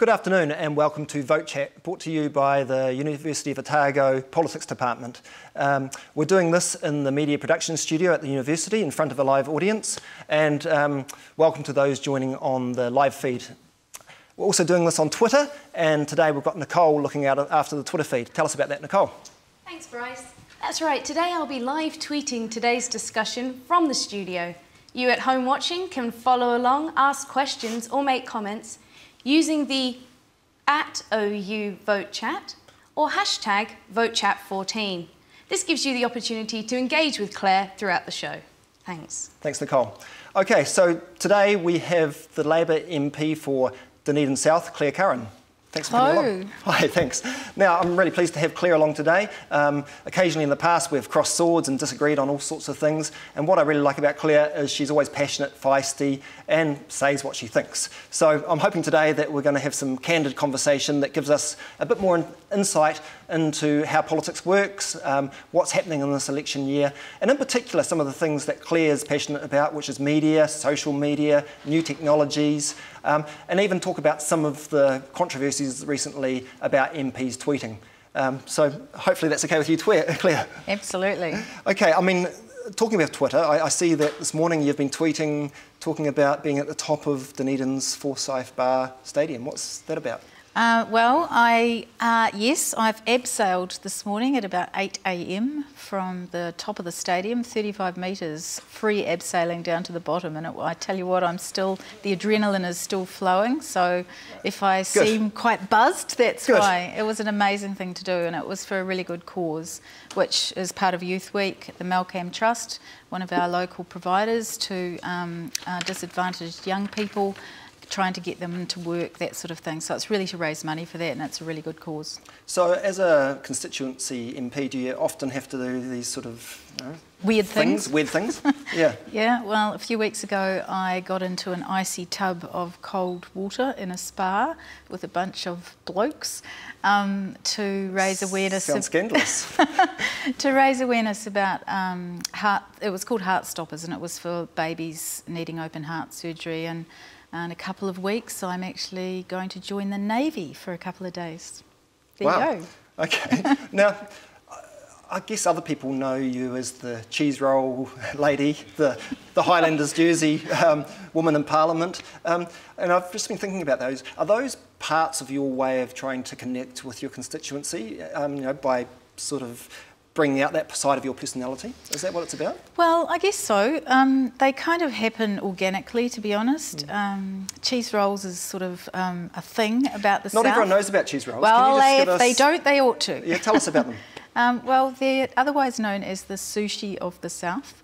Good afternoon and welcome to Vote Chat, brought to you by the University of Otago Politics Department. We're doing this in the media production studio at the university in front of a live audience, and welcome to those joining on the live feed. We're also doing this on Twitter, and today we've got Nicole looking out after the Twitter feed. Tell us about that, Nicole. Thanks, Bryce. That's right, today I'll be live tweeting today's discussion from the studio. You at home watching can follow along, ask questions or make comments using the @OUVoteChat or hashtag VoteChat14. This gives you the opportunity to engage with Claire throughout the show. Thanks. Thanks, Nicole. Okay, so today we have the Labour MP for Dunedin South, Clare Curran. Thanks for coming along. Hi, thanks. Now, I'm really pleased to have Claire along today. Occasionally in the past we've crossed swords and disagreed on all sorts of things, and what I really like about Claire is she's always passionate, feisty, and says what she thinks. So I'm hoping today that we're going to have some candid conversation that gives us a bit more insight into how politics works, what's happening in this election year, and in particular some of the things that Claire's passionate about, which is media, social media, new technologies, and even talk about some of the controversies recently about MPs tweeting. So hopefully that's okay with you, Claire. Absolutely. Okay, I mean, talking about Twitter, I see that this morning you've been tweeting, talking about being at the top of Dunedin's Forsyth Bar Stadium. What's that about? Yes, I've abseiled this morning at about 8 a.m. from the top of the stadium, 35 metres, free abseiling down to the bottom. And I tell you what, the adrenaline is still flowing. So if I seem quite buzzed, that's why. It was an amazing thing to do, and it was for a really good cause, which is part of Youth Week, the Malcolm Trust, one of our local providers to disadvantaged young people, trying to get them to work, that sort of thing. So it's really to raise money for that, and it's a really good cause. So as a constituency MP, do you often have to do these sort of weird things? Weird things? Yeah. Yeah, well, a few weeks ago I got into an icy tub of cold water in a spa with a bunch of blokes to raise awareness. Sounds scandalous. To raise awareness about it was called Heart Stoppers, and it was for babies needing open heart surgery. And in a couple of weeks, I'm actually going to join the Navy for a couple of days. There you go. Okay. Now, I guess other people know you as the cheese roll lady, the Highlanders jersey woman in Parliament. And I've just been thinking about those. Are those parts of your way of trying to connect with your constituency, by sort of bringing out that side of your personality? Is that what it's about? Well, I guess so. They kind of happen organically, to be honest. Cheese rolls is sort of a thing about the South. Not everyone knows about cheese rolls. Well, if they don't, they ought to. Yeah, tell us about them. Well, they're otherwise known as the sushi of the South.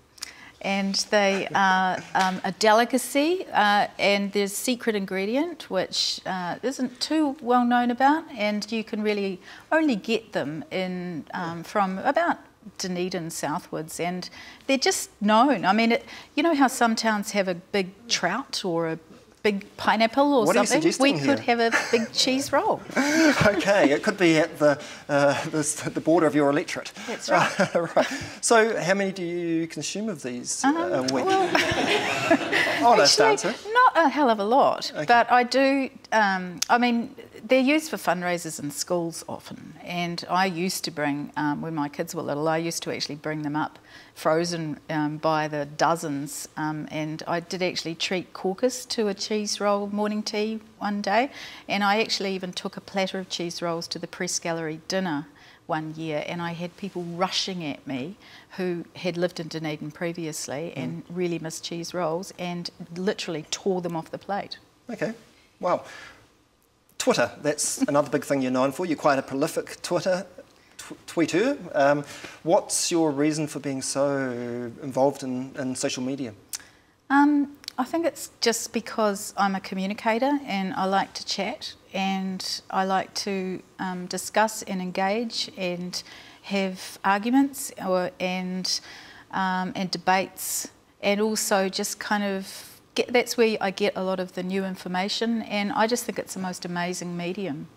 And they are a delicacy, and there's a secret ingredient which isn't too well known about, and you can really only get them in from about Dunedin southwards, and they're just known. I mean, you know how some towns have a big trout or a big pineapple or something? We could have a big cheese roll. Okay, it could be at the border of your electorate. That's right. Right. So how many do you consume of these a week? Well, honest answer. Not a hell of a lot, but I do, I mean, they're used for fundraisers in schools often, and I used to bring, when my kids were little, I used to actually bring them up frozen by the dozens, and I did actually treat caucus to a cheese roll morning tea one day, and I actually even took a platter of cheese rolls to the press gallery dinner one year, and I had people rushing at me who had lived in Dunedin previously and really missed cheese rolls, and literally tore them off the plate. Okay, wow. Twitter, that's another big thing you're known for. You're quite a prolific tweeter. What's your reason for being so involved in social media? I think it's just because I'm a communicator and I like to chat, and I like to discuss and engage and have arguments and debates, and also just kind of that's where I get a lot of the new information, and I just think it's the most amazing medium.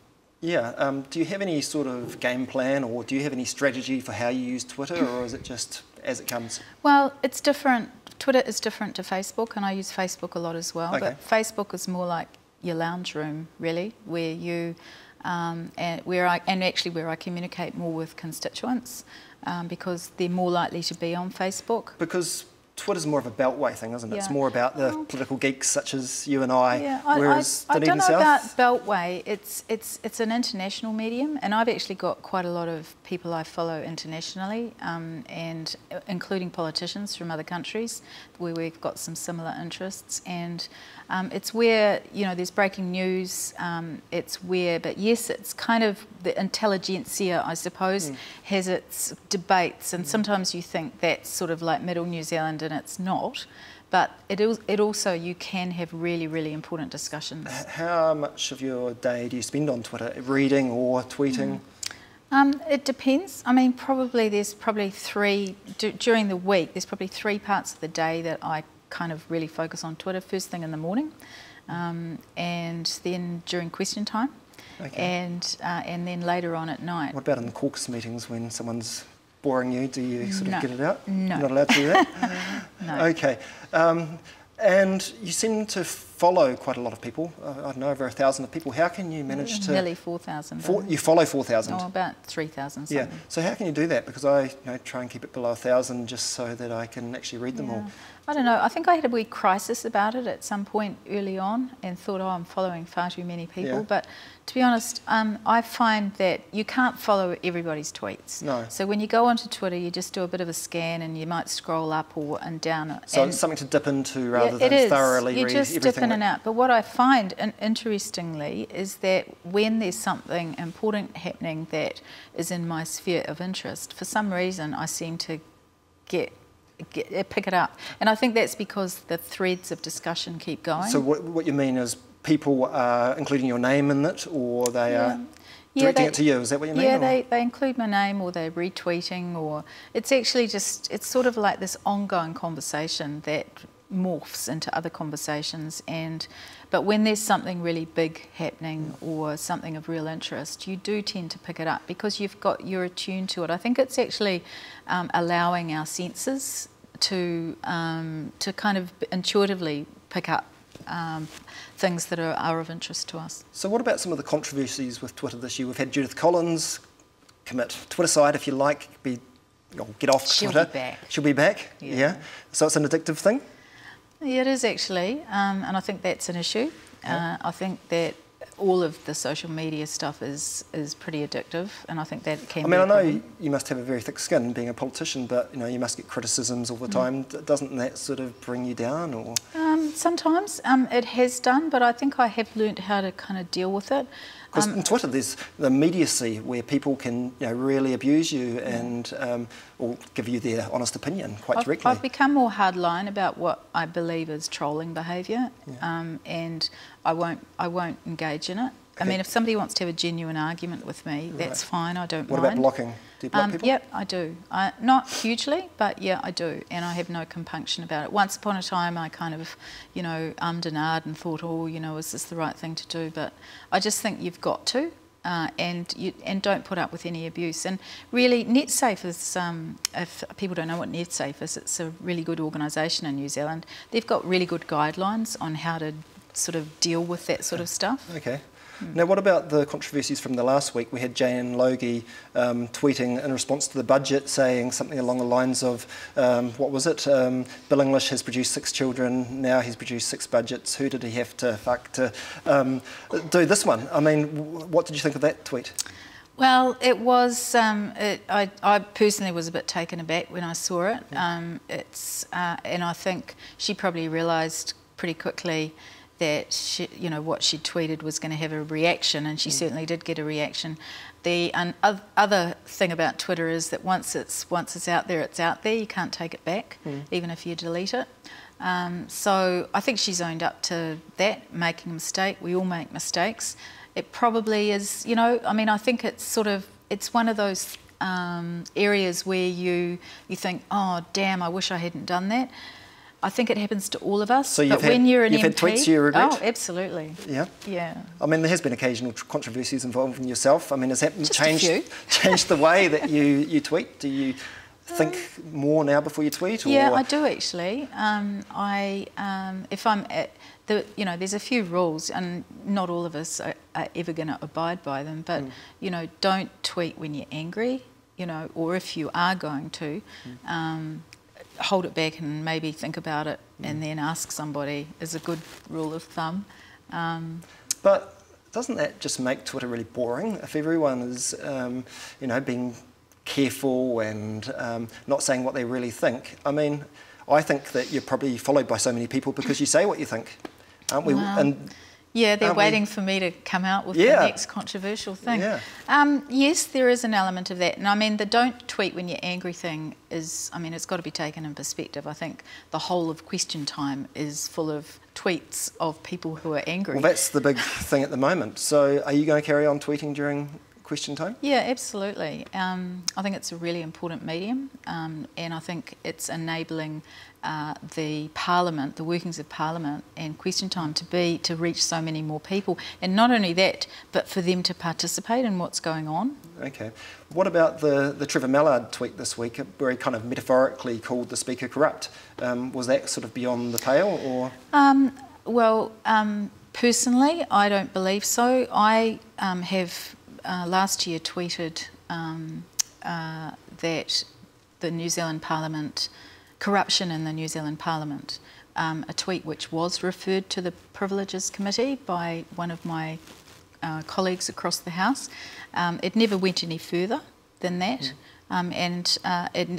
Yeah, do you have any sort of game plan, or do you have any strategy for how you use Twitter, or is it just as it comes? Well, it's different. Twitter is different to Facebook, and I use Facebook a lot as well. Okay. But Facebook is more like your lounge room, really, where you and where I communicate more with constituents because they're more likely to be on Facebook. Because Twitter's more of a beltway thing, isn't it? Yeah. It's more about the political geeks such as you and I. Yeah, whereas I Dunedin don't know South, about beltway. It's an international medium, and I've actually got quite a lot of people I follow internationally, and including politicians from other countries where we've got some similar interests. And it's where, you know, there's breaking news. It's where, but yes, it's kind of the intelligentsia, I suppose, has its debates, and sometimes you think that's sort of like middle New Zealand, and it's not. But it also, you can have really, really important discussions. How much of your day do you spend on Twitter, reading or tweeting? It depends. I mean, there's probably three, during the week, there's probably 3 parts of the day that I kind of really focus on Twitter. First thing in the morning, and then during question time, and then later on at night. What about in the caucus meetings when someone's boring you? Do you sort of get it out? No. You're not allowed to do that? No. Okay. And you seem to follow quite a lot of people. I don't know, over 1,000 people. How can you manage to... Nearly 4,000. You follow 4,000? Oh, about 3,000 something. Yeah. So how can you do that? Because I try and keep it below 1,000 just so that I can actually read them all. I don't know. I think I had a wee crisis about it at some point early on and thought, oh, I'm following far too many people. Yeah. But to be honest, I find that you can't follow everybody's tweets. No. So when you go onto Twitter, you just do a bit of a scan and you might scroll up and down. So it's something to dip into rather than thoroughly read everything. You just dip in and out. But what I find, interestingly, is that when there's something important happening that is in my sphere of interest, for some reason I seem to pick it up, and I think that's because the threads of discussion keep going. So what you mean is people are including your name in it, or they are directing it to you? Is that what you mean? Yeah, they include my name, or they're retweeting, or it's actually just, it's sort of like this ongoing conversation that morphs into other conversations. But when there's something really big happening or something of real interest, you do tend to pick it up because you're attuned to it. I think it's actually allowing our senses to kind of intuitively pick up things that are of interest to us. So what about some of the controversies with Twitter this year? We've had Judith Collins commit Twittercide, if you like, get off Twitter. She'll be back. She'll be back, yeah. So it's an addictive thing? Yeah, it is actually, and I think that's an issue. I think that all of the social media stuff is pretty addictive, and I think that can be a problem. I know you must have a very thick skin being a politician, but you must get criticisms all the time. Doesn't that sort of bring you down, or? Sometimes it has done, but I think I have learnt how to kind of deal with it. Because on Twitter, there's the immediacy where people can really abuse you and or give you their honest opinion quite directly. I've become more hardline about what I believe is trolling behaviour, and I won't engage in it. Okay. I mean, if somebody wants to have a genuine argument with me, that's fine. I don't mind. What about blocking? Do you block people? Yep, I do. Not hugely, but yeah, I do, and I have no compunction about it. Once upon a time, I kind of, ummed and ahed and thought, is this the right thing to do? But I just think you've got to, and don't put up with any abuse. And really, NetSafe is, if people don't know what NetSafe is, it's a really good organisation in New Zealand. They've got really good guidelines on how to sort of deal with that sort of stuff. Okay. Now, what about the controversies from the last week? We had Jane Logie tweeting in response to the budget, saying something along the lines of, what was it? Bill English has produced 6 children, now he's produced 6 budgets. Who did he have to fuck to do this one? I mean, what did you think of that tweet? Well, it was. I personally was a bit taken aback when I saw it. And I think she probably realised pretty quickly that what she tweeted was going to have a reaction, and she certainly did get a reaction. The other thing about Twitter is that once it's out there, it's out there. You can't take it back, even if you delete it. So I think she's owned up to that, making a mistake. We all make mistakes. It probably is, I think it's one of those areas where you think, oh damn, I wish I hadn't done that. I think it happens to all of us. So you've had tweets you regret? Oh, absolutely. Yeah? Yeah. I mean, there has been occasional controversies involving yourself. I mean, has that changed the way that you tweet? Do you think more now before you tweet? Or? Yeah, I do actually. If I'm at there's a few rules, and not all of us are ever going to abide by them. But don't tweet when you're angry. Or if you are going to, hold it back and maybe think about it, and then ask somebody is a good rule of thumb. But doesn't that just make Twitter really boring if everyone is, being careful and not saying what they really think? I mean, I think that you're probably followed by so many people because you say what you think, aren't we? And yeah, they're waiting for me to come out with the next controversial thing. Yeah. Yes, there is an element of that. And I mean, the don't tweet when you're angry thing is, it's got to be taken in perspective. I think the whole of question time is full of tweets of people who are angry. Well, that's the big thing at the moment. So are you going to carry on tweeting during question time? Yeah, absolutely. I think it's a really important medium, and I think it's enabling the Parliament, the workings of Parliament and question time to reach so many more people. And not only that, but for them to participate in what's going on. Okay. What about the Trevor Mallard tweet this week where he kind of metaphorically called the Speaker corrupt? Was that sort of beyond the pale, or...? Personally, I don't believe so. I have last year tweeted that the New Zealand Parliament, corruption in the New Zealand Parliament, a tweet which was referred to the Privileges Committee by one of my colleagues across the House. It never went any further than that,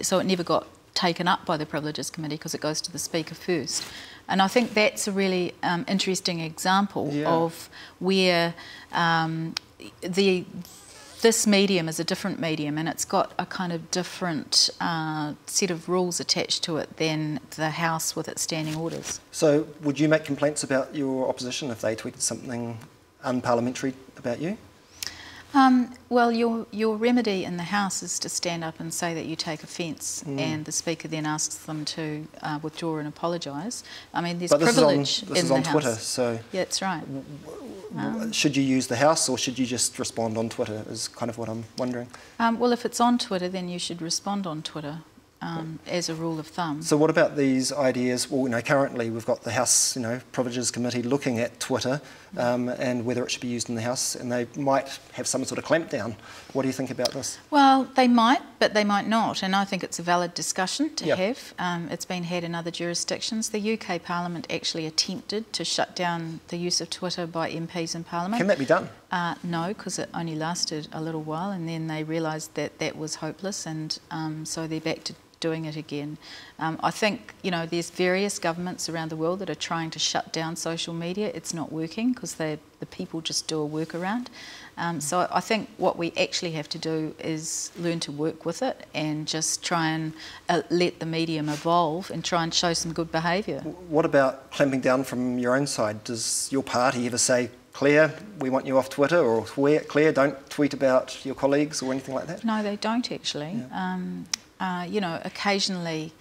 so it never got taken up by the Privileges Committee because it goes to the Speaker first. And I think that's a really interesting example of where this medium is a different medium, and it's got a kind of different set of rules attached to it than the House with its standing orders. So would you make complaints about your opposition if they tweeted something unparliamentary about you? Well, your remedy in the House is to stand up and say that you take offence, and the Speaker then asks them to withdraw and apologise. I mean, there's privilege in the House. This is on Twitter, so... Yeah, that's right. Should you use the House, or should you just respond on Twitter, is kind of what I'm wondering. Well, if it's on Twitter, then you should respond on Twitter. As a rule of thumb. So what about these ideas? Well, currently we've got the House, Privileges Committee looking at Twitter and whether it should be used in the House, and they might have some sort of clampdown. What do you think about this? Well, they might, but they might not, and I think it's a valid discussion to have. It's been had in other jurisdictions. The UK Parliament actually attempted to shut down the use of Twitter by MPs in Parliament. Can that be done? No, because it only lasted a little while, and then they realised that that was hopeless, and so they're back to doing it again. I think, there's various governments around the world that are trying to shut down social media. It's not working because the people just do a workaround. So I think what we actually have to do is learn to work with it and just try and let the medium evolve and try and show some good behaviour. What about clamping down from your own side? Does your party ever say, Claire, we want you off Twitter, or Claire, don't tweet about your colleagues or anything like that? No, they don't actually. Yeah. Occasionally,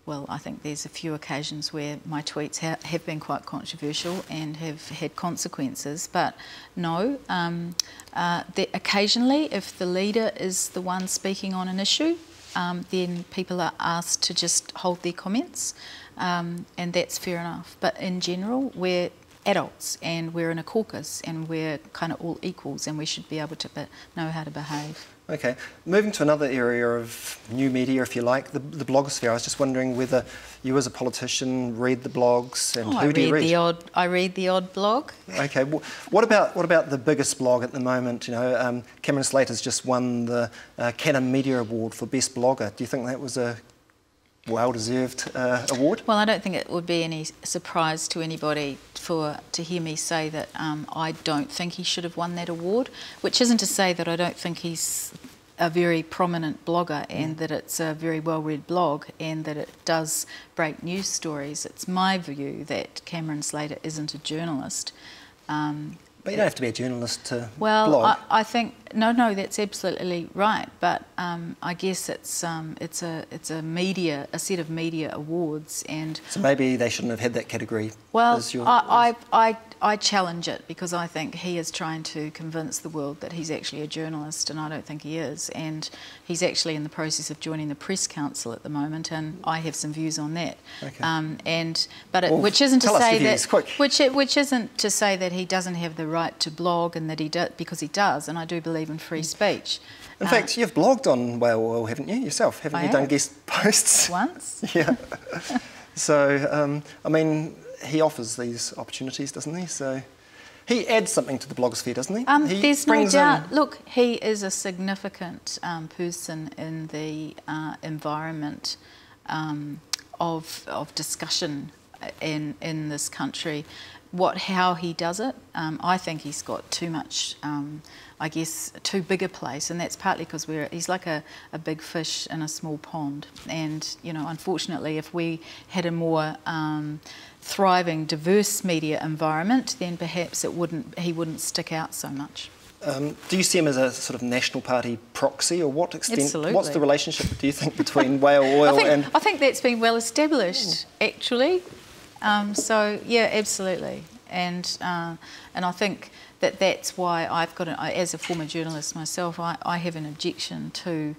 well, I think there's a few occasions where my tweets have been quite controversial and have had consequences, but no. Occasionally, if the leader is the one speaking on an issue, then people are asked to just hold their comments, and that's fair enough. But in general, we're adults and we're in a caucus and we're kind of all equals, and we should be able to know how to behave. Okay, moving to another area of new media, if you like, the blogosphere. I was just wondering whether you as a politician read the blogs, and who do you read? I read the odd blog. Okay, well, what about the biggest blog at the moment? Cameron Slater's just won the Canon Media Award for Best Blogger. Do you think that was a well-deserved award? Well, I don't think it would be any surprise to anybody to hear me say that I don't think he should have won that award, which isn't to say that I don't think he's a very prominent blogger and that it's a very well-read blog and that it does break news stories. It's my view that Cameron Slater isn't a journalist, But you don't have to be a journalist to well, blog. I think no, that's absolutely right. But I guess it's a set of media awards, and so maybe they shouldn't have had that category. Well, I challenge it because I think he is trying to convince the world that he's actually a journalist, and I don't think he is. And he's actually in the process of joining the Press Council at the moment, and I have some views on that. Okay. Which isn't to say views, that which isn't to say that he doesn't have the right to blog, and that he does, because he does, and I do believe in free speech. In fact, you've blogged on Well, haven't you, yourself? Haven't you done guest posts? Once. Yeah. So, I mean, he offers these opportunities, doesn't he? So he adds something to the blogosphere, doesn't he? There's no doubt. Look, he is a significant person in the environment of discussion in this country. How he does it, I think he's got too much, I guess, too big a place, and that's partly because he's like a big fish in a small pond. And, you know, unfortunately, if we had a more thriving, diverse media environment, then perhaps he wouldn't stick out so much. Do you see him as a sort of National Party proxy, or what extent? Absolutely. What's the relationship, do you think, between whale oil and? I think that's been well established, actually. So yeah, absolutely, and I think that's why I've got, as a former journalist myself, I have an objection to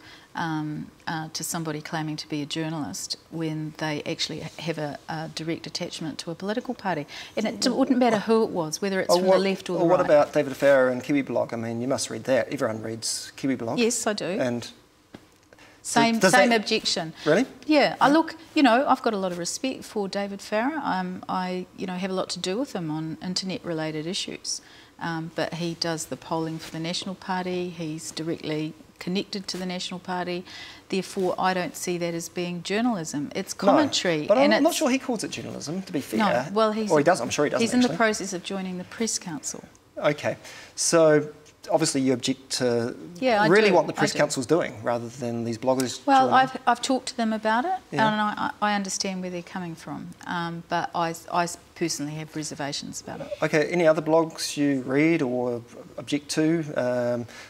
somebody claiming to be a journalist when they actually have a direct attachment to a political party, and it wouldn't matter who it was, whether it's from the left or the right. What about David Farrar and Kiwi Blog? I mean, you must read that. Everyone reads Kiwi Blog. Yes, I do. And same objection. Really? Yeah. Look, you know, I've got a lot of respect for David Farrar. I have a lot to do with him on internet-related issues. But he does the polling for the National Party. He's directly connected to the National Party. Therefore, I don't see that as being journalism. It's commentary. No, but I'm not sure he calls it journalism, to be fair. No, well, he does. I'm sure he does. He's in the process of joining the Press Council. Okay, so obviously you object to what the Press Council's doing rather than these bloggers. Well, I've talked to them about it, and I understand where they're coming from, but I personally have reservations about it. Okay, any other blogs you read or object to?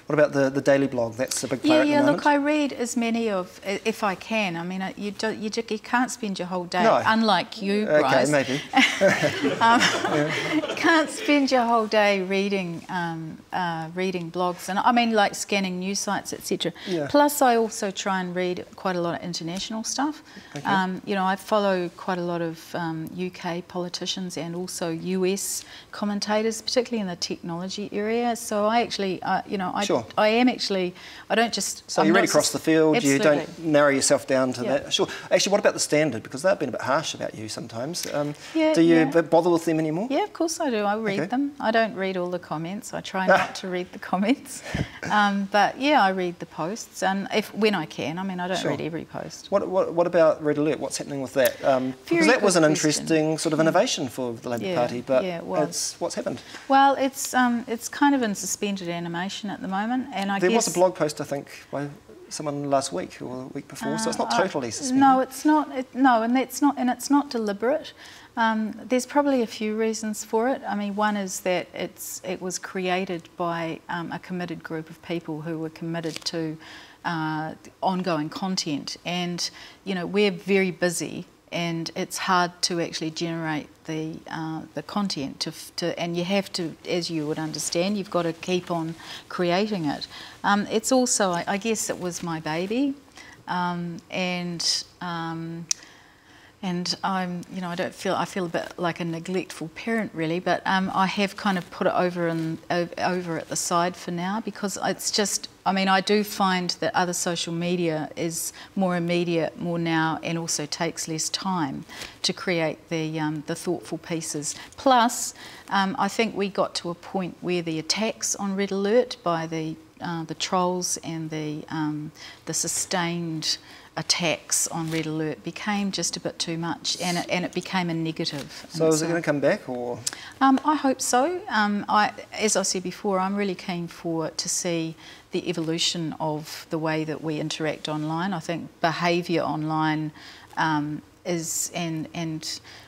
What about the daily blog? That's a big player at the moment. Look, I read as many if I can. I mean, you can't spend your whole day, unlike you, Bryce. Okay, maybe. Can't spend your whole day reading blogs, and I mean, like scanning news sites, etc. Yeah. Plus, I also try and read quite a lot of international stuff. Okay. You know, I follow quite a lot of UK politicians and also US commentators, particularly in the technology area. So I actually, I am actually, I don't just... So you read across the field, absolutely. You don't narrow yourself down to that. Sure. Actually, what about the Standard? Because they've been a bit harsh about you sometimes. Do you bother with them anymore? Yeah, of course I do. I read them. I don't read all the comments. I try not to read the comments. But yeah, I read the posts, and when I can. I mean, I don't read every post. What about Red Alert? What's happening with that? Because that was an interesting sort of innovation for the Labour Party, but what's happened? Well, it's kind of in suspended animation at the moment, and I guess there was a blog post, I think, by someone last week or the week before, so it's not totally suspended. No, it's not. And it's not deliberate. There's probably a few reasons for it. I mean, one is that it was created by a committed group of people who were committed to ongoing content, and you know, we're very busy, and it's hard to actually generate the content and you have to, as you would understand, you've got to keep on creating it. It's also, I guess, it was my baby, and I'm, you know, I feel a bit like a neglectful parent really, but I have kind of put it over at the side for now, because it's just, I mean, I do find that other social media is more immediate, more now, and also takes less time to create the thoughtful pieces. Plus, I think we got to a point where the attacks on Red Alert by the trolls and the sustained attacks on Red Alert became just a bit too much, and it became a negative. So is it going to come back, or? I hope so. As I said before, I'm really keen to see the evolution of the way that we interact online. I think behaviour online and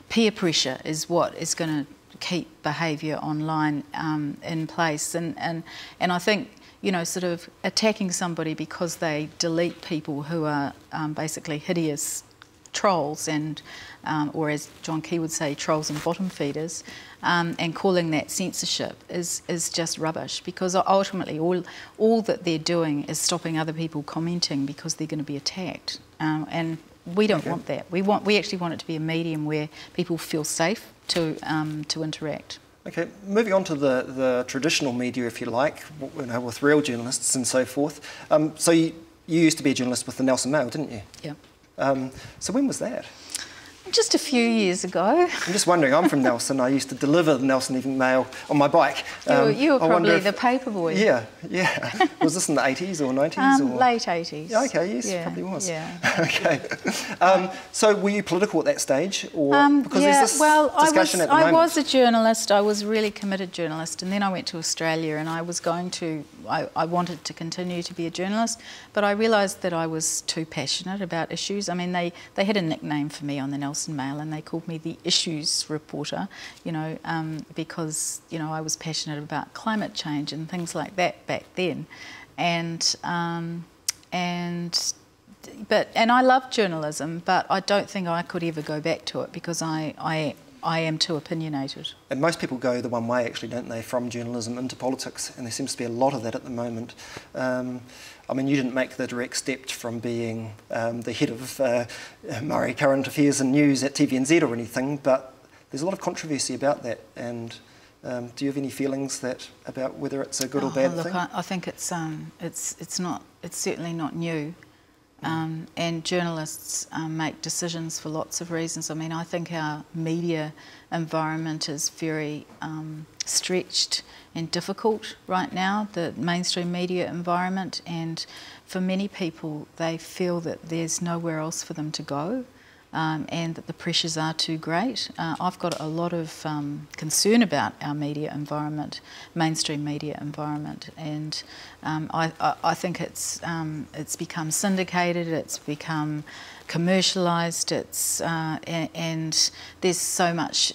peer pressure is what is going to keep behaviour online in place. And I think, you know, sort of attacking somebody because they delete people who are basically hideous trolls and, or as John Key would say, trolls and bottom feeders, and calling that censorship is just rubbish, because ultimately all that they're doing is stopping other people commenting because they're going to be attacked, and we don't want that. We actually want it to be a medium where people feel safe to interact. Okay, moving on to the traditional media, if you like, you know, with real journalists and so forth. So you used to be a journalist with the Nelson Mail, didn't you? Yeah. So when was that? Just a few years ago. I'm just wondering, I'm from Nelson. I used to deliver the Nelson Evening Mail on my bike. You were probably the paper boy. Yeah. Was this in the 80s or 90s? Or? Late 80s. Yeah, okay, yes, yeah, probably was. Yeah. Okay. So were you political at that stage? Or, because yeah, there's this discussion at the moment. I was a journalist. I was a really committed journalist, and then I went to Australia, and I was going to, I wanted to continue to be a journalist, but I realised that I was too passionate about issues. I mean, they had a nickname for me on the Nelson Mail, and they called me the issues reporter, you know, because, you know, I was passionate about climate change and things like that back then, and I love journalism, but I don't think I could ever go back to it because I am too opinionated. And most people go the one way, actually, don't they, from journalism into politics, and there seems to be a lot of that at the moment. I mean, you didn't make the direct step from being the head of Murray Current Affairs and News at TVNZ or anything, but there's a lot of controversy about that. And do you have any feelings about whether it's a good or bad thing? I think it's certainly not new. And journalists make decisions for lots of reasons. I mean, I think our media environment is very stretched and difficult right now, the mainstream media environment, and for many people they feel that there's nowhere else for them to go, and that the pressures are too great. I've got a lot of concern about our media environment, mainstream media environment, and I think it's become syndicated, it's become commercialised, and there's so much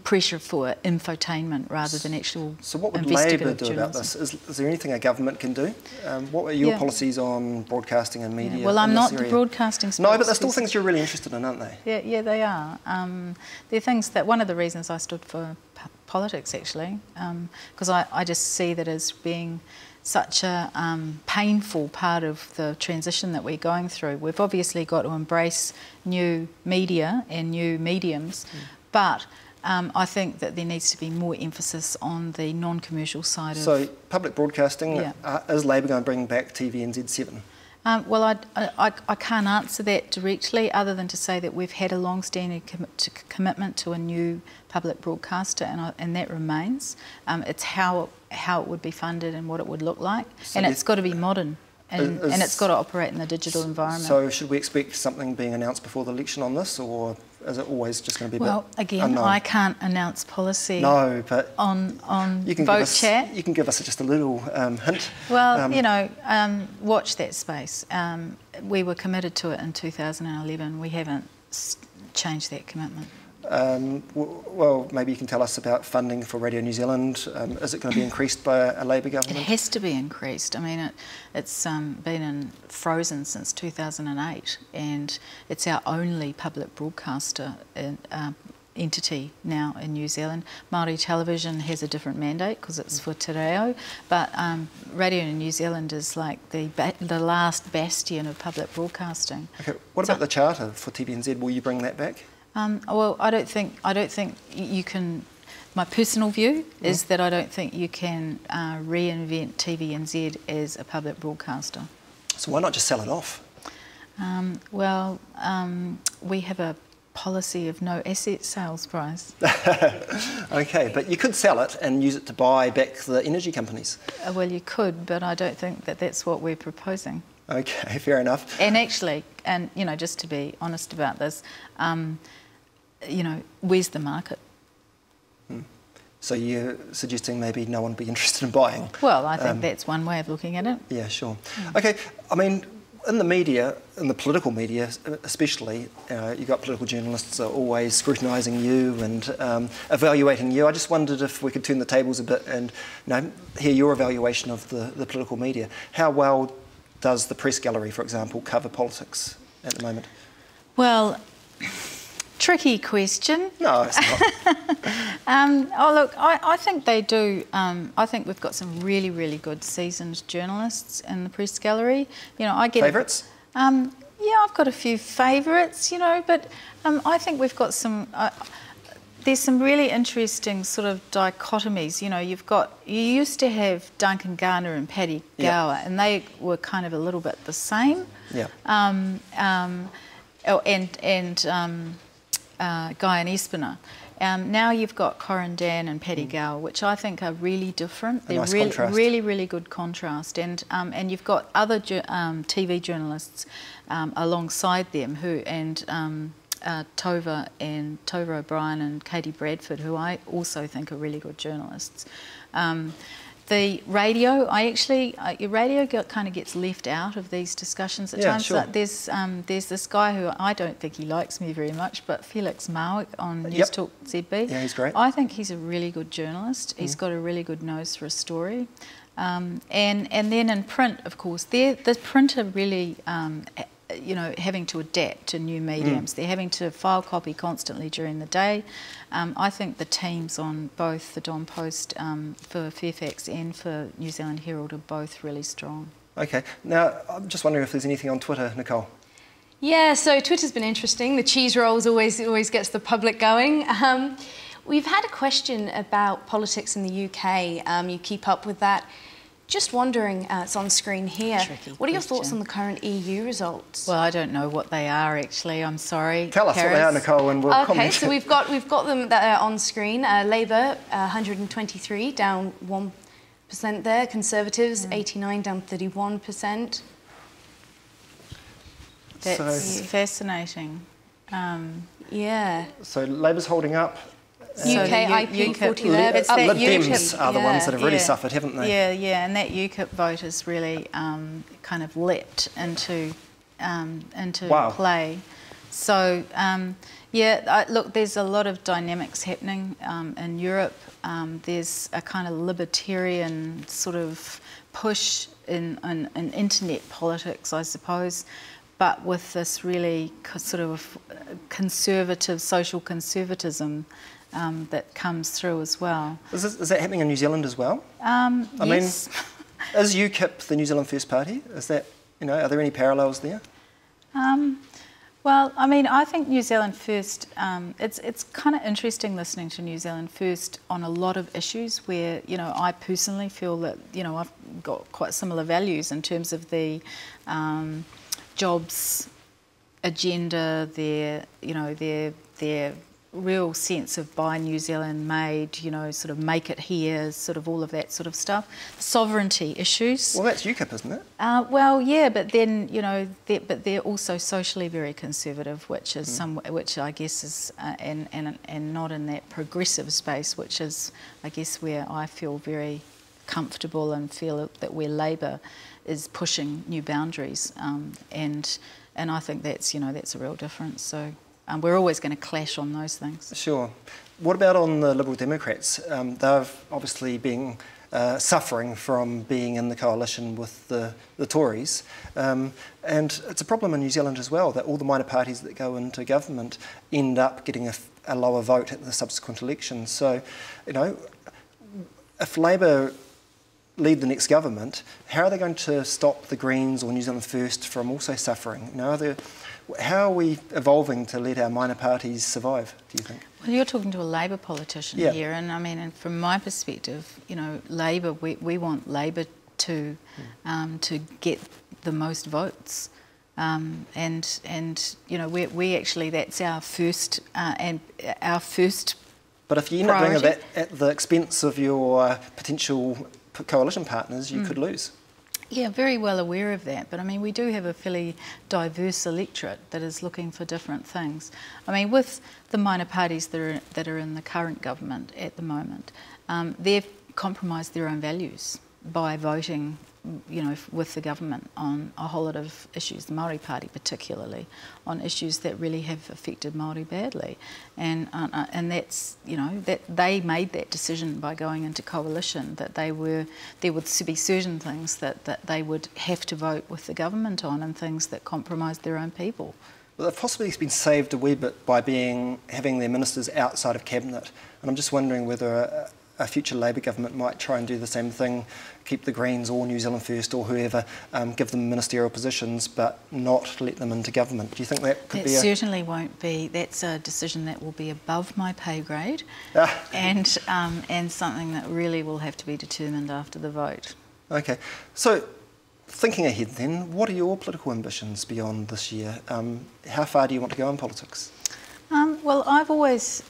pressure for infotainment rather than actual So what would investigative Labor do about this? Is there anything a government can do? What are your policies on broadcasting and media? Yeah. Well, I'm not the broadcasting spokesperson. No, but they're still things you're really interested in, aren't they? Yeah, they are. They're things that, one of the reasons I stood for politics, actually, because I just see that as being such a painful part of the transition that we're going through. We've obviously got to embrace new media and new mediums, but I think that there needs to be more emphasis on the non-commercial side of... So, public broadcasting, is Labor going to bring back TVNZ7? Well, I can't answer that directly, other than to say that we've had a long-standing commitment to a new public broadcaster, and that remains. It's how it would be funded and what it would look like, so and it's got to be modern. And it's got to operate in the digital environment. So should we expect something being announced before the election on this, or is it always just going to be a bit again, unknown? I can't announce policy. No, but on vote chat. You can give us just a little hint. Well, you know, watch that space. We were committed to it in 2011. We haven't changed that commitment. Well, maybe you can tell us about funding for Radio New Zealand. Is it going to be increased by a Labor government? It has to be increased. I mean, it's been frozen since 2008, and it's our only public broadcaster entity now in New Zealand. Māori Television has a different mandate because it's for te reo, but Radio New Zealand is like the last bastion of public broadcasting. Okay, what about the charter for TVNZ? Will you bring that back? Well, I don't think you can. My personal view is that I don't think you can reinvent TVNZ as a public broadcaster. So why not just sell it off? We have a policy of no asset sales, Bryce. Okay, but you could sell it and use it to buy back the energy companies. Well, you could, but I don't think that that's what we're proposing. Okay, fair enough. And actually, and you know, just to be honest about this, you know, where's the market? So you're suggesting maybe no one would be interested in buying? Well, I think that's one way of looking at it. Yeah, sure. Okay, I mean, in the media, in the political media especially, you've got political journalists are always scrutinising you and evaluating you. I just wondered if we could turn the tables a bit and hear your evaluation of the political media. How well does the press gallery, for example, cover politics at the moment? Well, tricky question. No, it's not. Look, I think they do. I think we've got some really, really good seasoned journalists in the press gallery. I get favourites. Yeah, I've got a few favourites. But I think we've got some. There's some really interesting sort of dichotomies. You used to have Duncan Garner and Paddy Gower, and they were kind of a little bit the same. Yeah. Guy and Espiner. Now you've got Corin Dan and Paddy Gower, which I think are really different. They're nice really, contrast. really good contrast. And you've got other TV journalists alongside them Tova O'Brien and Katie Bradford, who I also think are really good journalists. The radio, your radio kind of gets left out of these discussions at times. Sure. There's this guy who I don't think he likes me very much, but Felix Mawick on News Talk ZB. Yeah, he's great. I think he's a really good journalist. He's got a really good nose for a story. And then in print, of course, the print are really having to adapt to new mediums. They're having to file copy constantly during the day. I think the teams on both the Don Post for Fairfax and for New Zealand Herald are both really strong. Okay. Now, I'm just wondering if there's anything on Twitter, Nicole. Yeah, so Twitter's been interesting. The cheese rolls always gets the public going. We've had a question about politics in the UK. You keep up with that. Just wondering, it's on screen here, what are your thoughts on the current EU results? Well, I don't know what they are actually, I'm sorry. Tell us what they are, Nicole, and we'll comment. Okay, so we've got them that are on screen. Labour, 123, down 1% there. Conservatives, 89, down 31%. That's fascinating. Yeah. So Labour's holding up. UK IP40 there. Lib Dems are the ones that have really suffered, haven't they? Yeah, and that UKIP vote has really kind of leapt into play. So, look, there's a lot of dynamics happening in Europe. There's a kind of libertarian sort of push in internet politics, I suppose, but with this really sort of conservative, social conservatism that comes through as well. Is that happening in New Zealand as well? Yes. I mean, is UKIP the New Zealand First Party? Is that, are there any parallels there? Well, I mean, I think New Zealand First, it's kind of interesting listening to New Zealand First on a lot of issues where, I personally feel that, I've got quite similar values in terms of the jobs agenda, their real sense of buy New Zealand made, sort of make it here, sort of all of that sort of stuff. Sovereignty issues. Well, that's UKIP, isn't it? Well, yeah, but then, they're also socially very conservative, which is which I guess is, and not in that progressive space, which is, I guess, where I feel very comfortable and feel that where Labour is pushing new boundaries, and I think that's a real difference. So. We're always going to clash on those things. Sure. What about on the Liberal Democrats? They've obviously been suffering from being in the coalition with the Tories. And it's a problem in New Zealand as well, that all the minor parties that go into government end up getting a lower vote at the subsequent elections. So, if Labour lead the next government, how are they going to stop the Greens or New Zealand First from also suffering? How are we evolving to let our minor parties survive, do you think? Well, you're talking to a Labour politician here, and I mean, and from my perspective, Labour, we want Labour to get the most votes, and we actually, that's our first But if you end up doing that at the expense of your potential coalition partners, you could lose. Yeah, very well aware of that. But I mean, we do have a fairly diverse electorate that is looking for different things. I mean, with the minor parties that are in the current government at the moment, they've compromised their own values. by voting, with the government on a whole lot of issues, the Māori Party particularly, on issues that really have affected Māori badly, and that's that they made that decision by going into coalition, that there would be certain things that they would have to vote with the government on, and things that compromised their own people. Well, they've possibly been saved a wee bit by having their ministers outside of cabinet, and I'm just wondering whether a future Labour government might try and do the same thing, keep the Greens or New Zealand First or whoever, give them ministerial positions but not let them into government. Do you think that could be certainly won't be. That's a decision that will be above my pay grade, and something that really will have to be determined after the vote. Okay, so thinking ahead then, what are your political ambitions beyond this year? How far do you want to go in politics? Well, I've always...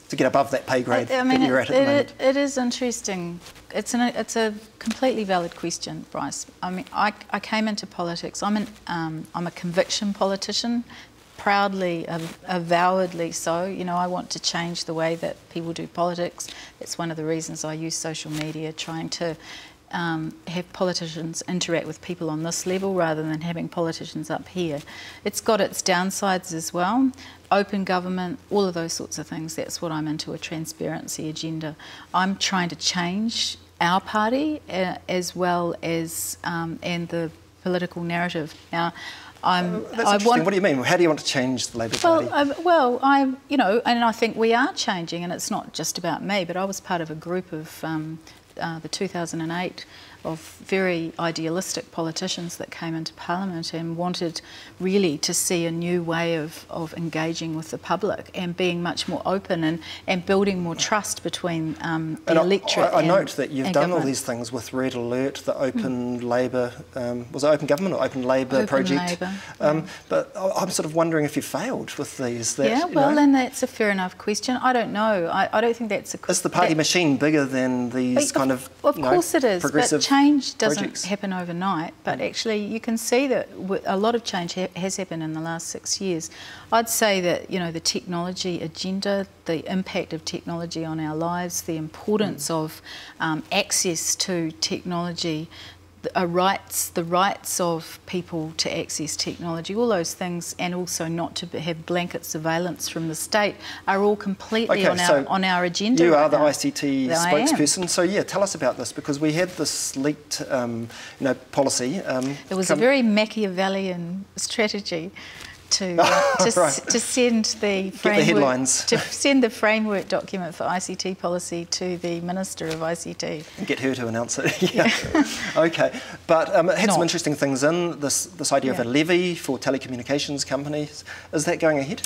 to get above that pay grade that you're at the moment? It is interesting. It's a completely valid question, Bryce. I mean, I came into politics. I'm a conviction politician, proudly, avowedly so. I want to change the way that people do politics. It's one of the reasons I use social media, trying to have politicians interact with people on this level rather than having politicians up here. It's got its downsides as well. Open government, all of those sorts of things, that's what I'm into, a transparency agenda. I'm trying to change our party as well as and the political narrative. Now, that's interesting. What do you mean? How do you want to change the Labour Party? And I think we are changing, and it's not just about me, but I was part of a group of the 2008 of very idealistic politicians that came into Parliament and wanted really to see a new way of engaging with the public and being much more open and building more trust between the electorate I note that you've done all these things with Red Alert, the Open Labour, was it Open Government or Open Labour project? Labour, But I'm sort of wondering if you failed with these. And that's a fair enough question. I don't know. I don't think that's Is the party machine bigger than these kind of course it is, progressive but change doesn't projects? happen overnight. But actually, you can see that a lot of change has happened in the last 6 years. I'd say that the technology agenda, the impact of technology on our lives, the importance of access to technology, the rights of people to access technology, all those things, and also not to have blanket surveillance from the state, are all completely on our agenda. You are the ICT spokesperson, so tell us about this, because we had this leaked, policy. It was a very Machiavellian strategy to send the framework document for ICT policy to the Minister of ICT. And get her to announce it. Okay, but it had some interesting things in this idea of a levy for telecommunications companies. Is that going ahead?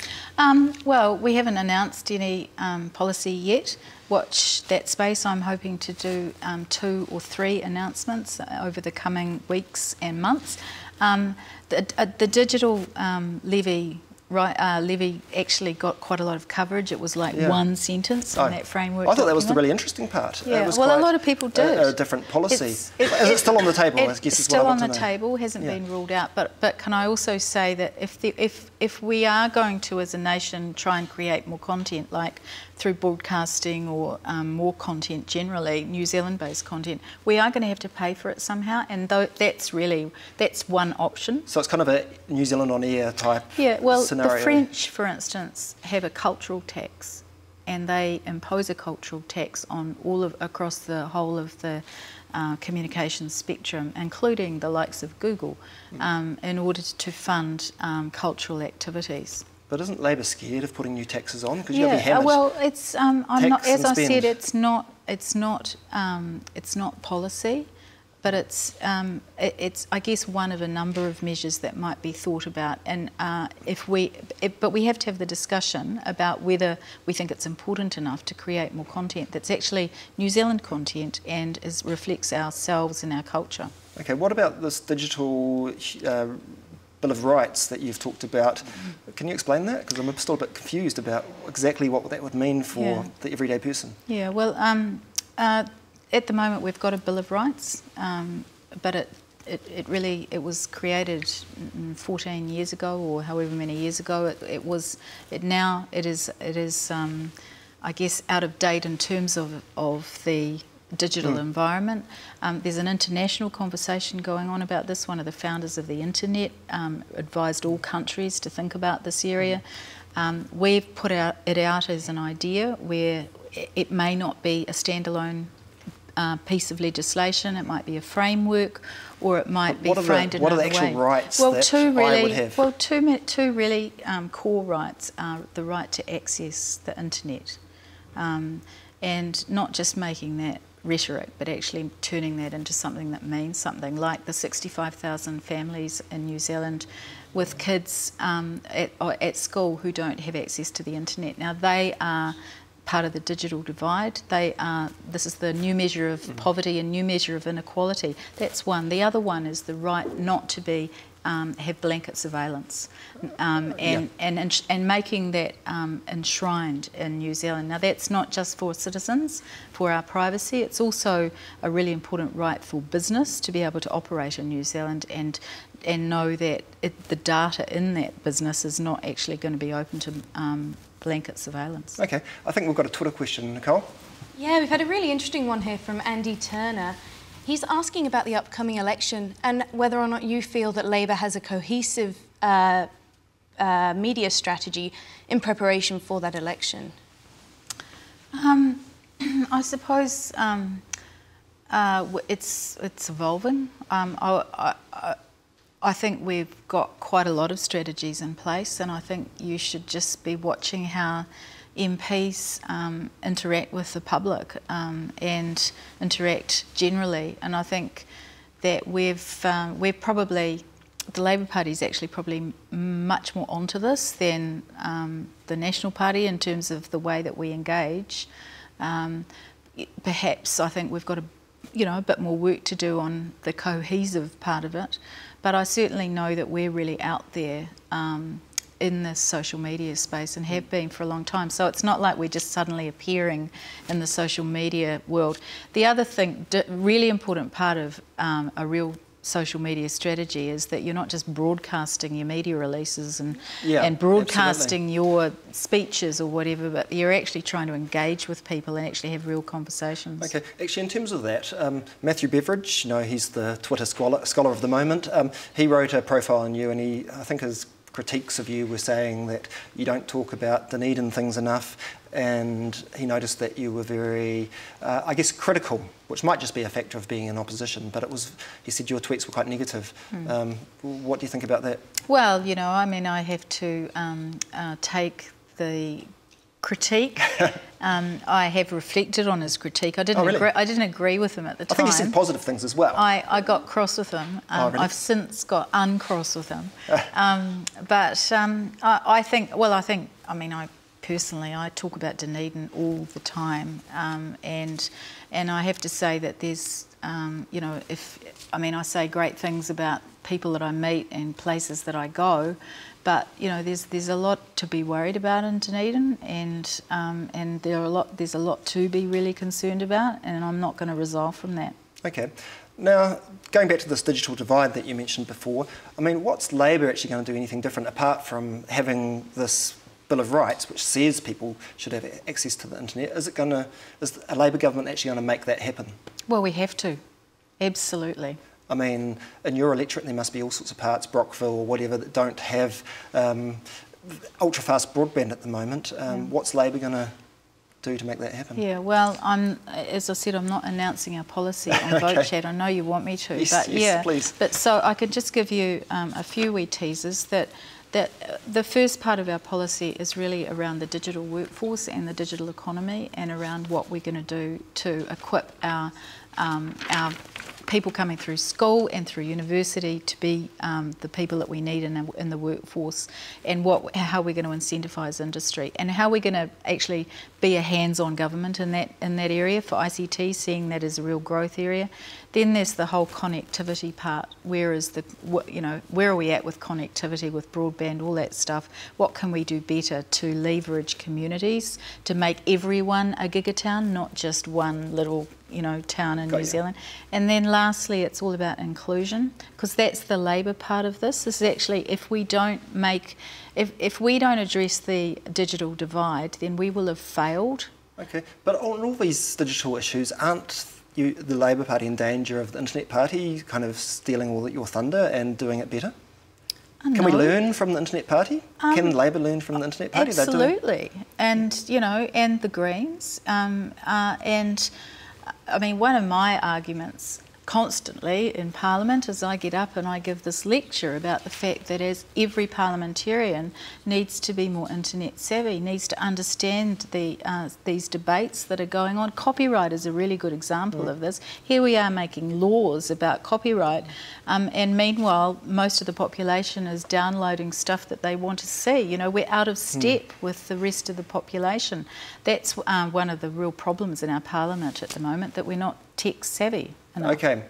Well, we haven't announced any policy yet. Watch that space. I'm hoping to do 2 or 3 announcements over the coming weeks and months. The digital levy actually got quite a lot of coverage. It was like one sentence on that framework I thought that document. was the really interesting part. Yeah, it was a lot of people did. A different policy. Is it still on the table? I guess it's still on the table, hasn't been ruled out. But can I also say that if we are going to, as a nation, try and create more content, like through broadcasting or more content generally, New Zealand-based content, we are going to have to pay for it somehow, and that's one option. So it's kind of a New Zealand on air type scenario. The French, for instance, have a cultural tax, and they impose a cultural tax on across the whole of the communications spectrum, including the likes of Google, in order to fund cultural activities. But isn't Labor scared of putting new taxes on? Because you'll be hammered. Well, it's I'm not. As I said, it's not policy, but it's I guess one of a number of measures that might be thought about. And but we have to have the discussion about whether we think it's important enough to create more content that's actually New Zealand content and reflects ourselves and our culture. Okay, what about this digital Bill of Rights that you've talked about? Can you explain that? Because I'm still a bit confused about exactly what that would mean for the everyday person. Yeah, well, at the moment we've got a Bill of Rights, but it was created 14 years ago or however many years ago. It is I guess out of date in terms of the digital environment. There's an international conversation going on about this. One of the founders of the internet advised all countries to think about this area. We've put it out as an idea where it may not be a standalone piece of legislation, it might be a framework, or it might be framed in another way. What are the actual rights that I would have? Well, two really core rights are the right to access the internet, and not just making that rhetoric, but actually turning that into something that means something, like the 65,000 families in New Zealand with kids at school who don't have access to the internet. Now, they are part of the digital divide. This is the new measure of poverty and new measure of inequality. That's one. The other one is the right not to be have blanket surveillance, and making that enshrined in New Zealand. Now, that's not just for citizens, for our privacy. It's also a really important right for business to be able to operate in New Zealand and know that the data in that business is not actually going to be open to blanket surveillance. Okay, I think we've got a Twitter question, Nicole. Yeah, we've had a really interesting one here from Andy Turner. He's asking about the upcoming election and whether or not you feel that Labour has a cohesive media strategy in preparation for that election. I suppose it's evolving. I think we've got quite a lot of strategies in place, and I think you should just be watching how MPs interact with the public and interact generally. And I think that we're probably, the Labour Party is actually probably much more onto this than the National Party in terms of the way that we engage. Perhaps I think we've got a bit more work to do on the cohesive part of it, but I certainly know that we're really out there in the social media space and have been for a long time. So it's not like we're just suddenly appearing in the social media world. The other thing, really important part of a real social media strategy is that you're not just broadcasting your media releases and broadcasting your speeches or whatever, but you're actually trying to engage with people and actually have real conversations. Okay, actually in terms of that, Matthew Beveridge, he's the Twitter scholar of the moment, he wrote a profile on you, and I think his critiques of you were saying that you don't talk about Dunedin things enough, and he noticed that you were very, I guess, critical, which might just be a factor of being in opposition, but he said your tweets were quite negative. What do you think about that? Well, I mean, I have to take the critique. I have reflected on his critique. I didn't agree with him at the time. I think he said positive things as well. I got cross with him. Really? I've since got uncross with him. I personally, I talk about Dunedin all the time, and I have to say that there's, I say great things about people that I meet and places that I go, but there's a lot to be worried about in Dunedin, and there's a lot to be really concerned about, and I'm not going to resolve from that. Okay. Now, going back to this digital divide that you mentioned before, I mean, what's Labour actually going to do anything different apart from having this Bill of Rights, which says people should have access to the internet? Is a Labour government actually going to make that happen? Well, we have to, absolutely. I mean, in your electorate there must be all sorts of parts, Brockville or whatever, that don't have ultra-fast broadband at the moment. What's Labour going to do to make that happen? Yeah, well, as I said, I'm not announcing our policy on Vote Chat. I know you want me to, yes, please. But so I could just give you a few wee teasers that the first part of our policy is really around the digital workforce and the digital economy, and around what we're going to do to equip our people coming through school and through university to be the people that we need in the workforce, and how we're going to incentivise industry, and how we're going to actually be a hands-on government in that area for ICT, seeing that as a real growth area. Then there's the whole connectivity part. Where are we at with connectivity, with broadband, all that stuff? What can we do better to leverage communities to make everyone a gigatown, not just one little town in New Zealand? And then lastly, it's all about inclusion, because that's the Labour part of this. This is actually, if we don't address the digital divide, then we will have failed. Okay, but on all these digital issues, aren't the Labour Party in danger of the Internet Party kind of stealing all your thunder and doing it better? Can we learn from the Internet Party? Can Labour learn from the Internet Party? Absolutely, and you know, and the Greens, and I mean, one of my arguments constantly in Parliament as I get up and I give this lecture about the fact that as every parliamentarian needs to be more internet savvy, needs to understand these debates that are going on. Copyright is a really good example of this. Here we are making laws about copyright, and meanwhile most of the population is downloading stuff that they want to see. You know, we're out of step with the rest of the population. That's one of the real problems in our Parliament at the moment, that we're not tech savvy enough. Okay,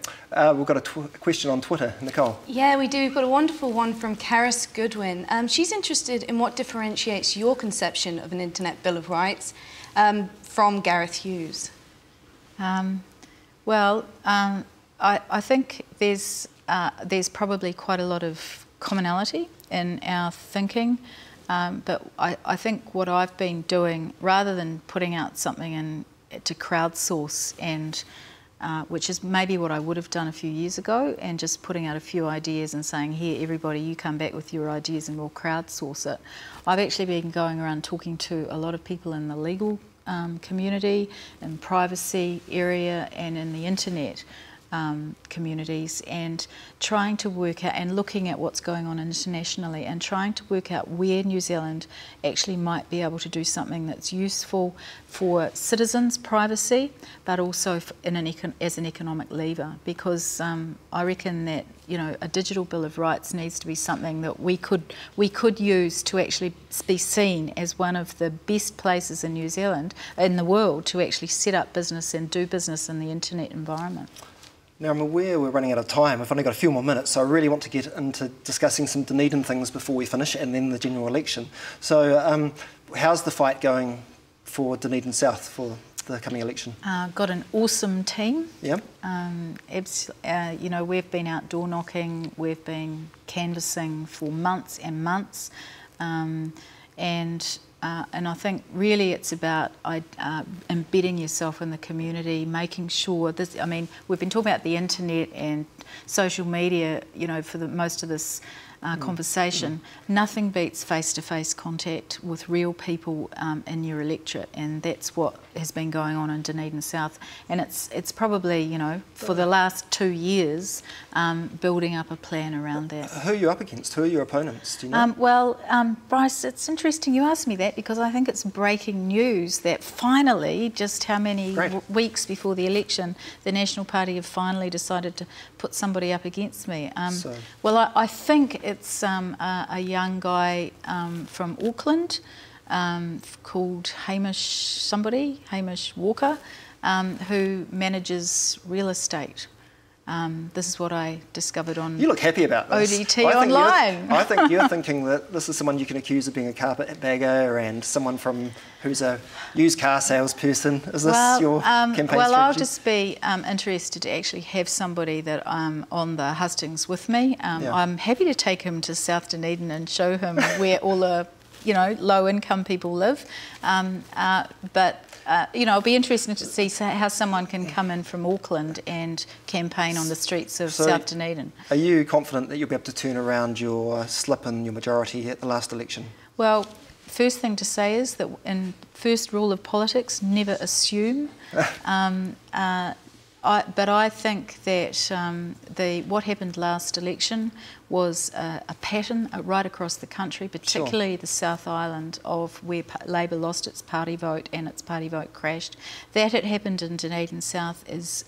we've got a question on Twitter. Nicole? Yeah, we do. We've got a wonderful one from Karis Goodwin. She's interested in what differentiates your conception of an Internet Bill of Rights from Gareth Hughes. I think there's probably quite a lot of commonality in our thinking, but I think what I've been doing, rather than putting out something to crowdsource and which is maybe what I would have done a few years ago, and just putting out a few ideas and saying, here, everybody, you come back with your ideas and we'll crowdsource it. I've actually been going around talking to a lot of people in the legal community, in privacy area and in the internet communities, and trying to work out and looking at what's going on internationally and trying to work out where New Zealand actually might be able to do something that's useful for citizens' privacy, but also as an economic lever, because I reckon that, you know, a digital Bill of Rights needs to be something that we could use to actually be seen as one of the best places in New Zealand, in the world, to actually set up business and do business in the internet environment. Now, I'm aware we're running out of time. I've only got a few more minutes, so I really want to get into discussing some Dunedin things before we finish, and then the general election. So how's the fight going for Dunedin South for the coming election? Got an awesome team. Yeah. You know, we've been out door knocking, we've been canvassing for months and months, and I think really it's about embedding yourself in the community, making sure this. I mean, we've been talking about the internet and social media, you know, for most of this conversation. Nothing beats face-to-face contact with real people in your electorate, and that's what has been going on in Dunedin South. And it's probably, you know, for the last 2 years, building up a plan around that. Who are you up against? Who are your opponents? Do you know? Bryce, it's interesting you asked me that, because I think it's breaking news that finally, just how many weeks before the election, the National Party have finally decided to put somebody up against me. Well, I think it's a young guy from Auckland called Hamish Walker, who manages real estate. This is what I discovered on You look happy about this. ODT online. I think you're thinking that this is someone you can accuse of being a carpetbagger and someone who's a used car salesperson. Is this your campaign strategy? Well, I'll just be interested to actually have somebody that on the hustings with me. I'm happy to take him to South Dunedin and show him where all the, you know, low-income people live. You know, it'll be interesting to see how someone can come in from Auckland and campaign on the streets of South Dunedin. Are you confident that you'll be able to turn around your slip in your majority at the last election? Well, first thing to say is that in first rule of politics, never assume. But I think that what happened last election was a pattern right across the country, particularly the South Island, of where Labour lost its party vote and its party vote crashed. That it happened in Dunedin South is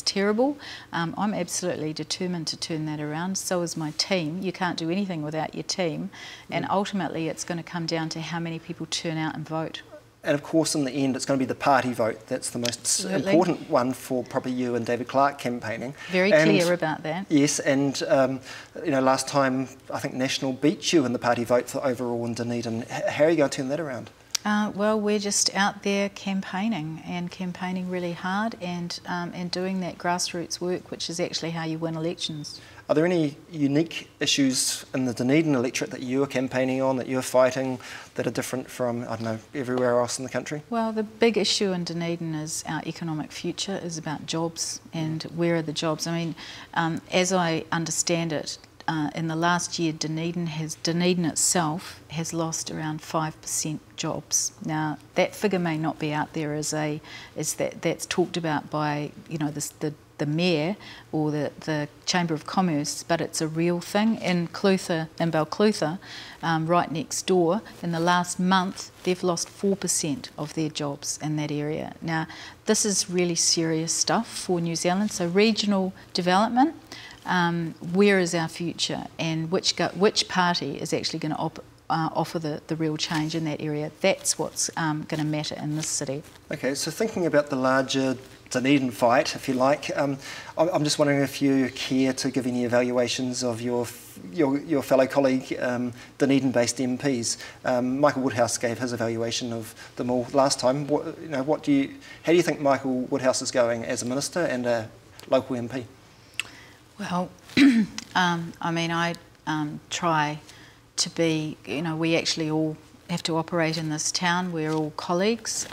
terrible. I'm absolutely determined to turn that around. So is my team. You can't do anything without your team, and ultimately it's going to come down to how many people turn out and vote. And of course, in the end, it's going to be the party vote that's the most important one for probably you and David Clark campaigning. Very clear about that. Yes, and you know, last time I think National beat you in the party vote for overall in Dunedin. How are you going to turn that around? Well, we're just out there campaigning really hard and doing that grassroots work, which is actually how you win elections. Are there any unique issues in the Dunedin electorate that you are campaigning on, that you're fighting, that are different from, I don't know, everywhere else in the country? Well, the big issue in Dunedin is our economic future, is about jobs and where are the jobs. I mean, as I understand it, in the last year, Dunedin itself has lost around 5% jobs. Now, that figure may not be out there that's talked about by, you know, the mayor or the Chamber of Commerce, but it's a real thing. In Balclutha, right next door, in the last month, they've lost 4% of their jobs in that area. Now, this is really serious stuff for New Zealand. So regional development, where is our future, and which party is actually going to offer the real change in that area? That's what's going to matter in this city. Okay, so thinking about the larger Dunedin fight, if you like, I'm just wondering if you care to give any evaluations of your fellow colleague Dunedin-based MPs. Michael Woodhouse gave his evaluation of them all last time. How do you think Michael Woodhouse is going as a minister and a local MP? Well, I mean, I try to be, you know, we actually all have to operate in this town. We're all colleagues.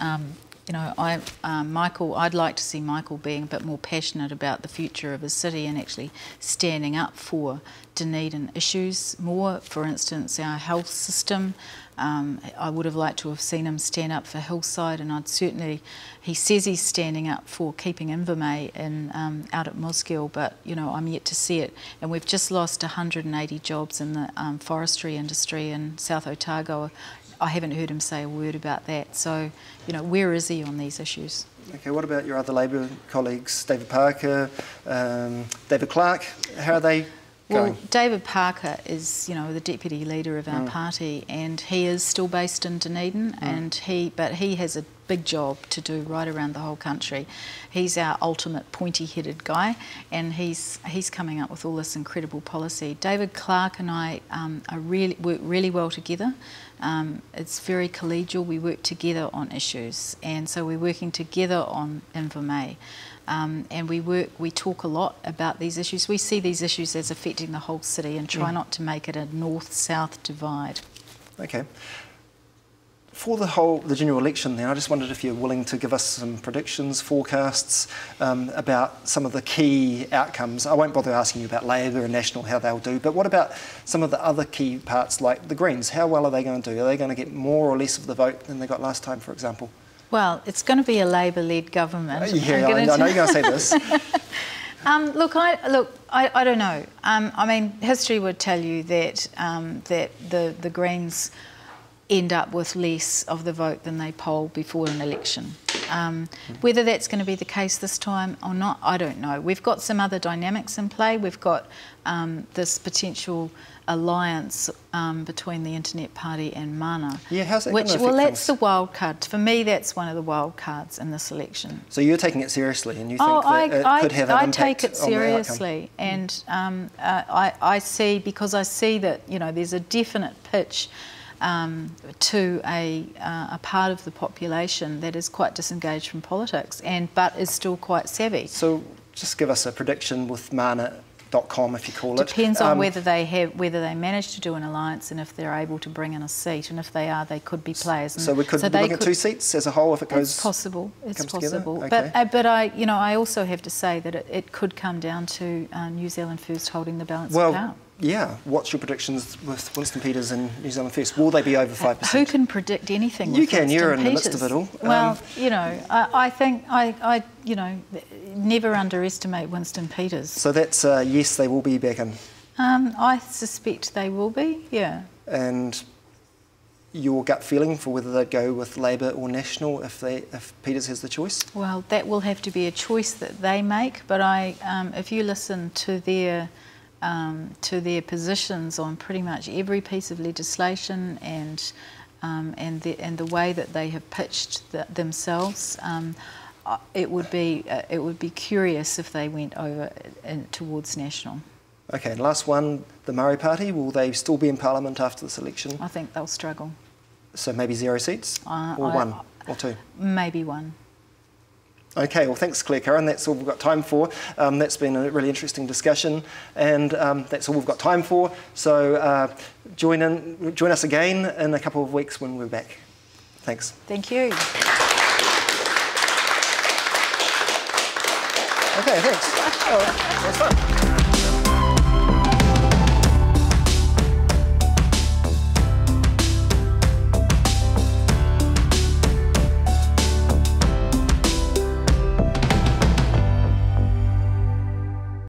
You know, I'd like to see Michael being a bit more passionate about the future of his city and actually standing up for Dunedin issues more. For instance, our health system. I would have liked to have seen him stand up for Hillside, and he says he's standing up for keeping Invermay out at Mosgiel, but you know, I'm yet to see it. And we've just lost 180 jobs in the forestry industry in South Otago. I haven't heard him say a word about that. So, you know, where is he on these issues? Okay, what about your other Labour colleagues, David Parker, David Clark? How are they going? Well, David Parker is, you know, the deputy leader of our party, and he is still based in Dunedin, but he has a big job to do right around the whole country. He's our ultimate pointy-headed guy, and he's coming up with all this incredible policy. David Clark and I work really well together. It's very collegial. We work together on issues, and so we're working together on Invermay. And we talk a lot about these issues. We see these issues as affecting the whole city and try not to make it a north-south divide. Okay. For the general election then, I just wondered if you're willing to give us some predictions, forecasts about some of the key outcomes. I won't bother asking you about Labour and National, how they'll do, but what about some of the other key parts like the Greens? How well are they going to do? Are they going to get more or less of the vote than they got last time, for example? Well, it's going to be a Labour-led government. Yeah, I know you're going to say this. Look, I don't know. I mean, history would tell you that the Greens end up with less of the vote than they poll before an election. Whether that's going to be the case this time or not, I don't know. We've got some other dynamics in play. We've got this potential alliance between the Internet Party and Mana. Yeah, how's that going to affect Well, that's things? the wild card. For me, that's one of the wild cards in this election. So you're taking it seriously, and you think that it could have an impact I take it on the outcome? seriously, and I see, because I see that, you know, there's a definite pitch to a part of the population that is quite disengaged from politics, but is still quite savvy. So just give us a prediction with mana.com, if you call it. Depends on whether they manage to do an alliance and if they're able to bring in a seat, and if they are, they could be players. So we could be looking at 2 seats as a whole if it goes. It's possible. It's possible. Okay. But I also have to say that it could come down to New Zealand First holding the balance of power. Yeah, what's your predictions with Winston Peters and New Zealand First? Will they be over 5%? Who can predict anything? You with can. Winston You're in Peters? the midst of it all. Well, you know, I think I never underestimate Winston Peters. So that's yes, they will be back in. I suspect they will be. Yeah. And your gut feeling for whether they'd go with Labour or National if Peters has the choice? Well, that will have to be a choice that they make. But if you listen to their positions on pretty much every piece of legislation and the way that they have pitched themselves, it would be curious if they went over towards National. Okay, and last one, the Murray Party, will they still be in Parliament after this election? I think they'll struggle. So maybe 0 seats, or 1 or 2? Maybe 1. Okay, well thanks Clare Curran, that's all we've got time for. That's been a really interesting discussion, and that's all we've got time for. So join us again in a couple of weeks when we're back. Thanks. Thank you. Okay, thanks. Oh, that was fun.